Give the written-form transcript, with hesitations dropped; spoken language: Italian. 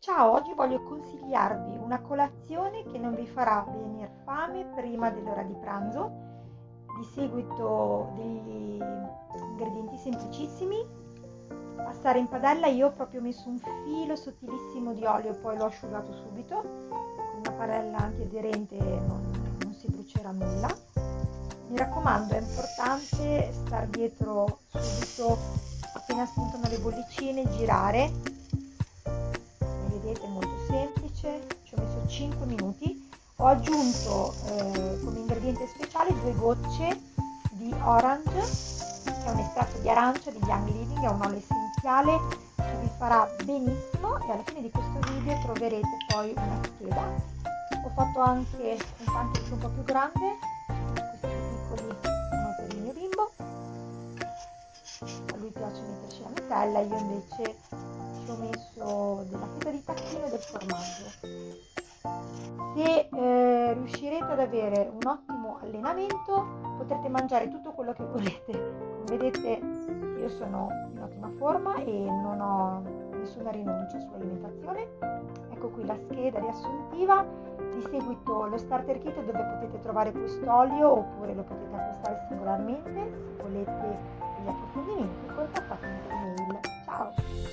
Ciao, oggi voglio consigliarvi una colazione che non vi farà venire fame prima dell'ora di pranzo. Di seguito degli ingredienti semplicissimi. Passare in padella, io ho proprio messo un filo sottilissimo di olio, poi l'ho asciugato subito. Con una padella antiaderente non si brucerà nulla. Mi raccomando, è importante star dietro subito, appena spuntano le bollicine, girare. Vedete, è molto semplice, ci ho messo 5 minuti. Ho aggiunto come ingrediente speciale 2 gocce di orange, che è un estratto di arancia di Young Living, è un olio essenziale che vi farà benissimo, e alla fine di questo video troverete poi una scheda. Ho fatto anche un pancake un po' più grande, questi piccoli sono per il mio bimbo, a lui piace metterci la Nutella, io invece ci ho messo della fetta di tacchino e del formaggio. Se riuscirete ad avere un ottimo allenamento, potrete mangiare tutto quello che volete. Come vedete, io sono in ottima forma e non ho nessuna rinuncia sull'alimentazione. Ecco qui la scheda riassuntiva. Di seguito lo starter kit, dove potete trovare quest'olio, oppure lo potete acquistare singolarmente. Se volete degli approfondimenti, contattatemi per mail. Ciao!